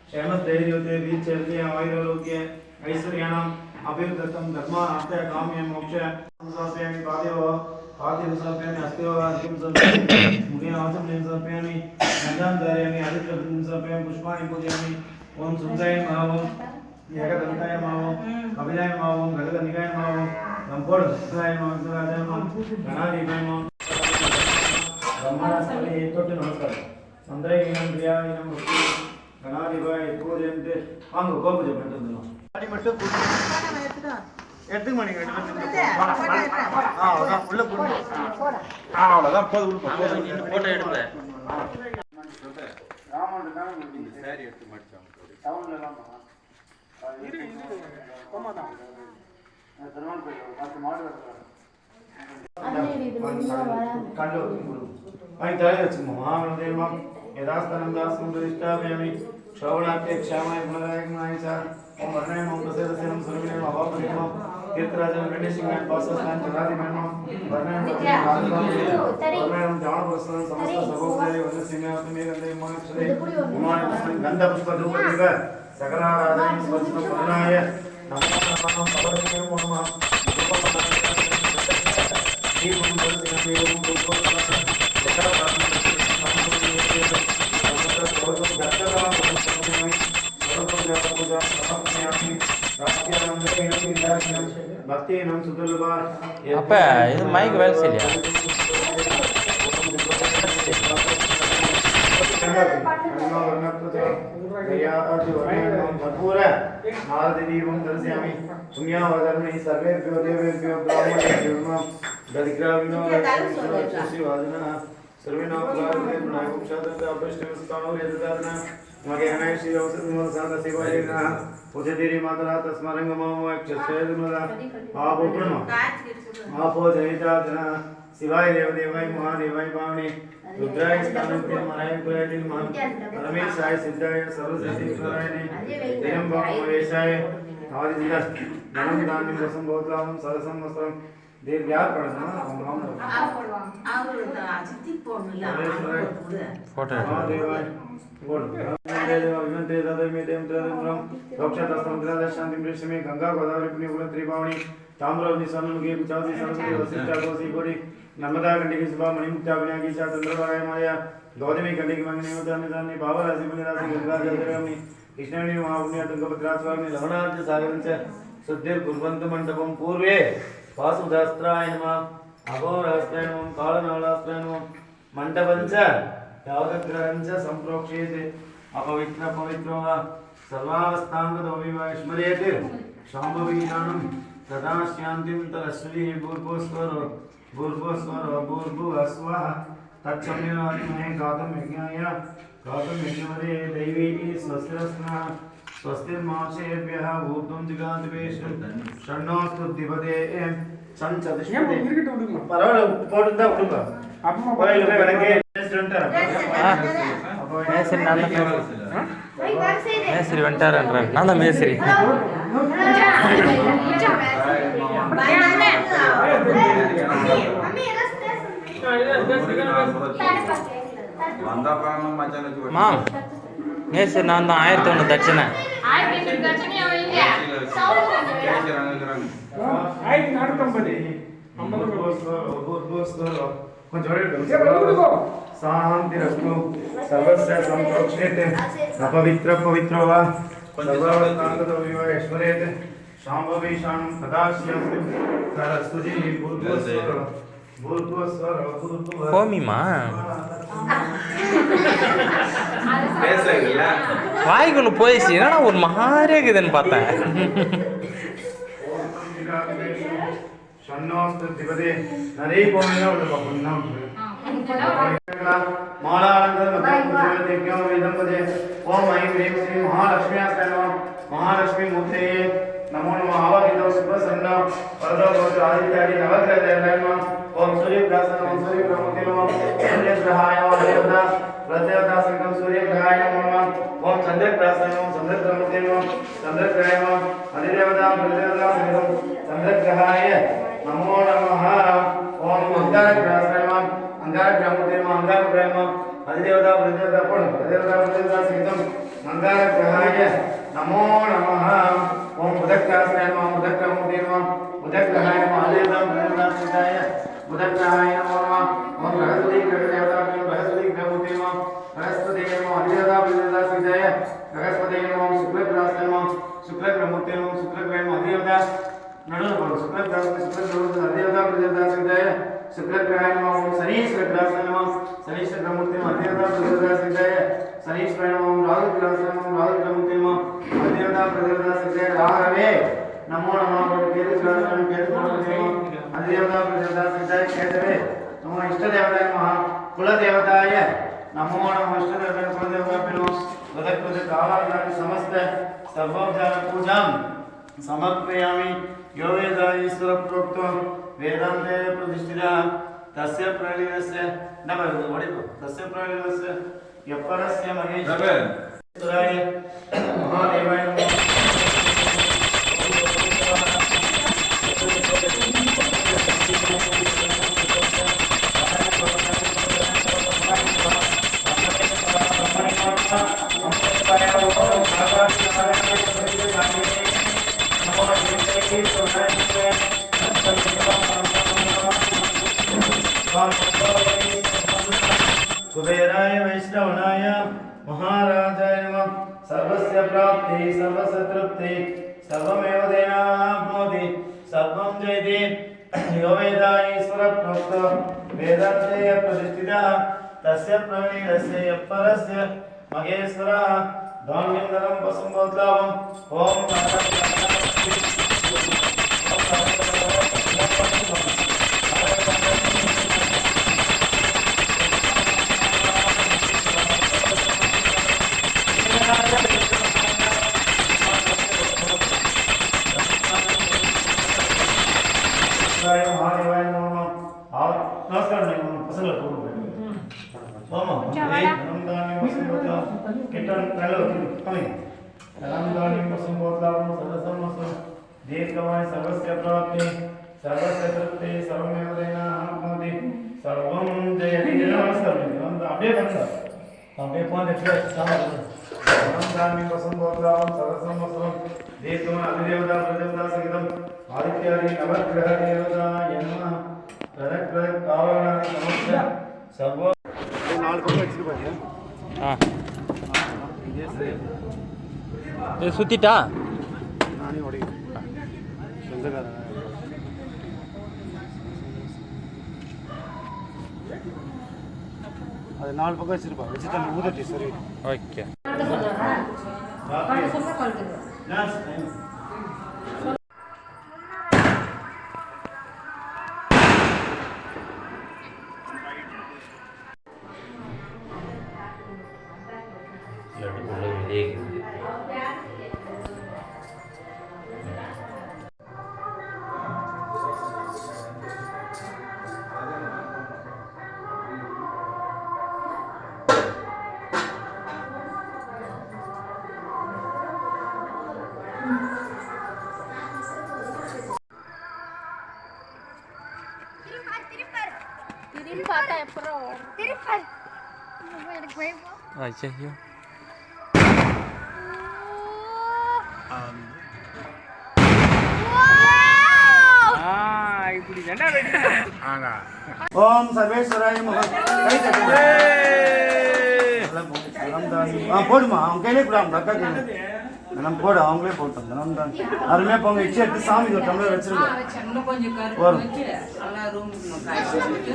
क्षेमस्थैर्योते वीचर्य आयुरोग्य ऐश्वर्याणाम् अभिवृद्धं धर्म अर्थ काम्य मोक्ष संसाप्यामि पादेव संसाप्यामि अस्तेव अंतिम संसाप्यामि मुखे आचम संसाप्यामि नंदां धारयामि आदित्यं संसाप्यामि पुष्पाणि पूजयामि ओम सुंदराय नमः ओम एकदंताय नमः ओम कपिलाय नमः ओम गजकर्णिकाय नमः ओम लंपोड सुंदराय नमः सुंदराय नमः गणाधिपाय नमः ब्रह्मणास्पति तोट्टु नमस्कार सुंदराय नमः प्रियाय नमः गणाधिपाय पूजयन्ते वांग गोपूजा पण्णुंदोम அடி மட்டும் எடுத்து மணிங்க ரெண்டு உள்ள போடு அவ்வளவுதான் போடு உள்ள போடு போட்டோ எடுங்க ராமன் தான் இந்த சாரி எடுத்து மடிச்சாங்க டவுன்ல எல்லாம் இரு கோமாதான் திருமணம் போய் 10 மாடு வரலாம் கண்டு ஐ தலை வச்சுமா மாவனதேமா யதாஸ்தனம் தாஸ்மம் பிரதிஷ்டாபயாமி श्रवणाख्य क्षमाय गुणदायकनाय च ओम वर्णय ओम प्रसेदसेनं सर्वने अभावपरिमो तीर्थराजन गणेशसिंहाय पासस्थान चलादिमनो वर्णय वर्णय जाणवस्तन समस्त सर्वोपरि वनसिंहासने गंधे मोक्षदे उमान गंध पुष्प धूपदीप सकलाराधन स्पर्शनं पूर्णाय नमो नमः पवनस्य नमः दीपं दर्शयामि ओम அப்ப இது மைக் வேலை செய்யலையா मगे अनैषि औषधमूल साध शिवायना उजदिरि मातरा तस्मरंगमो क्षसेदमला आपो प्रणम आपो जयिता जना शिवाय देवदेवाय महादेवाय पावने रुद्राय स्थानंते मनाय कुलायतिल मान परमेशाय सिद्धाय सर्वसिद्धीश्वरायने देवं भववेशाय आदित्य धनम दानं वसं भवतां सरसं वस्त्रं देव यार पढ़ना हम फोटो देवाय बोल अभिमंत्रे दादमे देव त्रयम्रम रोक्षातस्तंत्र शांति प्रेषमे गंगा गोदावरी पुण्यकुल त्रिपावनी ताम्रवनी सन्मुखे कुचासी सरस्वती वसिष्ठा कोसी गोरी नर्मदा गंडिकी सुभा मणिमुक्ता विनायकी चा चंद्रवाराय माया गौतमी गंडिकी मंगनी उदाने दाने भावराशि मुनिराशि गंगा जलरमणी कृष्णवेणी महापुण्य तुंगभद्रास्वामी लवणार्च सागरंच शुद्धिर कुर्वन्तु मंडपम पूर्वे वासुदास्त्राय नमः अघोरास्त्राय नमः कालनालास्त्राय नमः मंडपंच यावग्रहंच संप्रोक्षेते अपवित्र पवित्रो वा सर्वावस्थांगतो विस्मरेत् शाम्भवीनानं तदा शान्तिं तदश्री भूर्भुवस्वरो भूर्भुवस्वः तत्सम्यनात्मने गातुं यज्ञवदे दैवी स्वस्तिरस्नः स्वस्तिर्मासेभ्यः भूतं जिगादिवेशं षण्णोऽस्तु दिवदे संचतिष्ठते परवाले போடுதா விடுங்க அப்பமா கோயிலுக்கு கணக்கே மேஸ்திரி நான் தான் மேஸ்திரி வந்துட்டாரன்றார் நான் தான் மேஸ்திரி மாம் மேஸ்திரி நான் தான் 1001 தட்சணை शांतिरस्तु सर्वस्य संप्रोक्षेते अपवित्र पवित्रो वा सर्वावस्थांगतो विश्वरेत् शाम्भवीशानं तदास्यन्ति सरस्वती भूर्भुवस्वरो கோமிமா வாய்க்குள்ள போயிடுச்சு என்னடா ஒரு மாதிரியா இருக்குதுன்னு பார்த்தேன் षण्णोऽस्तु दिवदे नरे कोमिना उल्लपन्नम मालानंदमतेज्ञो वेदं पदे ओम ऐं ह्रीं श्रीं महालक्ष्म्यास्ते नमः महालक्ष्मी मूर्ते नमो नमः आवाहितो सुप्रसन्न वरदो भवतु आदित्यादि नवग्रहदेवाय नमः ओम सूर्यग्रहस्य नमः सूर्यग्रहमूर्ते नमः चन्द्रग्रहाय नमः देवता प्रदेवता संगम सूर्यग्रहाय नमः ओम चन्द्रग्रहस्य नमः चन्द्रग्रहमूर्ते नमः चन्द्रग्रहाय नमः अधिदेवता प्रदेवता संगम चन्द्रग्रहाय नमो नमः ओम अंगारग्रहस्य नमः अंगारग्रहमूर्ते नमः अंगारग्रहाय नमः अधिदेवता प्रदेवता संगम मंगलग्रहाय नमो नमः ओम बुधग्रहाय नमः बुधग्रहमूर्ते नमः बुधग्रहाय नमः आलेदाय बुधग्रहाय नमो नमः ओम बृहस्पति ग्रहदेवताय बृहस्पति ग्रहमूर्ते नमः बृहस्पति नमः आलेदाय बृहस्पति नमः शुक्रग्रहाय नमः शुक्रग्रहमूर्ते नमः शुक्रग्रहाय नमः आलेदाय नडुल शुक्रग्रहाय शुक्रग्रहाय नमः ओम शनीश्वरग्रहाय नमः शनीश्वरग्रहमूर्ते नमः आलेदाय शनीश्वराय नमः राहुग्रहाय नमः राहुग्रहमूर्ते नमः आलेदाय राहवे नमो नमः केतुग्रहाय नमः केतुग्रहमूर्ते नमः आलेदाय केतवे नमो इष्टदेवताय नमः कुलदेवताय नमो नमः इष्टदेवताय कुलदेवताय नमः वदकृत कालाग्नि समस्त सर्वोपचार पूजां समर्पयामि यो वेद ईश्वर प्रोक्तो वेदान्ते प्रतिष्ठितः तस्य प्रलीनस्य नमः वडितो तस्य प्रलीनस्य यपरस्य महेश्वराय महादेवाय कुबेराय वैष्णवनाय महाराजाय नमः सर्वस्य प्राप्ति सर्वस्य तृप्ति सर्वमेव देनाप्नोति सर्वं जयति यो वेद ईश्वर प्रोक्तो वेदान्ते प्रतिष्ठितः तस्य प्रणीतस्य यपरस्य महेश्वरः धान्यं धनं वसुं बोधावम् ओम महादेवाय नमः नमस्कार पसंद दीर्घमाय सर्वस्य प्राप्ति सर्वस्य तृप्ति सर्वमेव देनाप्नोति सर्वं जयति नमस्कार अपडेट करता अपडेट कौन देखिए नमस्कार वसुंधोत्रां सर्वसमस्तं दीर्घमाय अधिदेवता प्रदेवता सहितं आदित्यादि नवग्रह देवता नमः प्रदक्प्रद कावनादि समस्त सर्व नाल पक्का வச்சிருப்பாங்க இது சுத்திட்டா நானே ஓடி சொந்தக்காரங்க அது நாலு பக்கம் வச்சிருப்பா வச்சுட்டு அந்த ஊதட்டி சரி ஓகே ஐயோ ओम सर्वेश्वराय नमः कई तटे போடுமா அவங்க கையிலே கூட அவங்க அக்கா கையில நம்ம போட அவங்களே போட்டோம் நம்ம அருமையா போங்க இச்சி எடுத்து சாமி ஒரு டம்ளர் வச்சிருங்க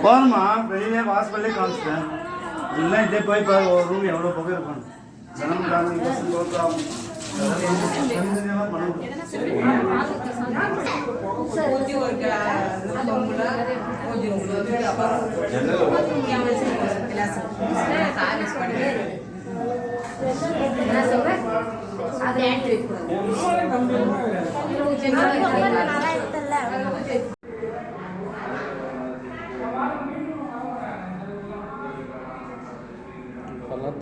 போருமா வெளியே வாசல்லே காமிச்சிட்டேன் இல்லை இதே போய் பாரு ஒரு ரூம் எவ்வளோ புகை இருக்கும் ஜனம் காமி பசங்க போகிறோம்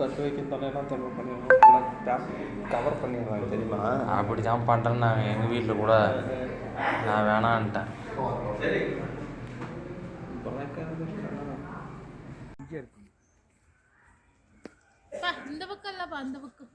தட்டு வைக்க தலையெல்லாம் தடவை பண்ணிடுவோம் கவர் பண்ணிடுவாங்க தெரியுமா? அப்படி தான் பண்ணுறேன்னு நான் எங்கள் வீட்டில் கூட நான் வேணான்ட்டேன். இந்த பக்கம் இல்லப்பா அந்த பக்கம்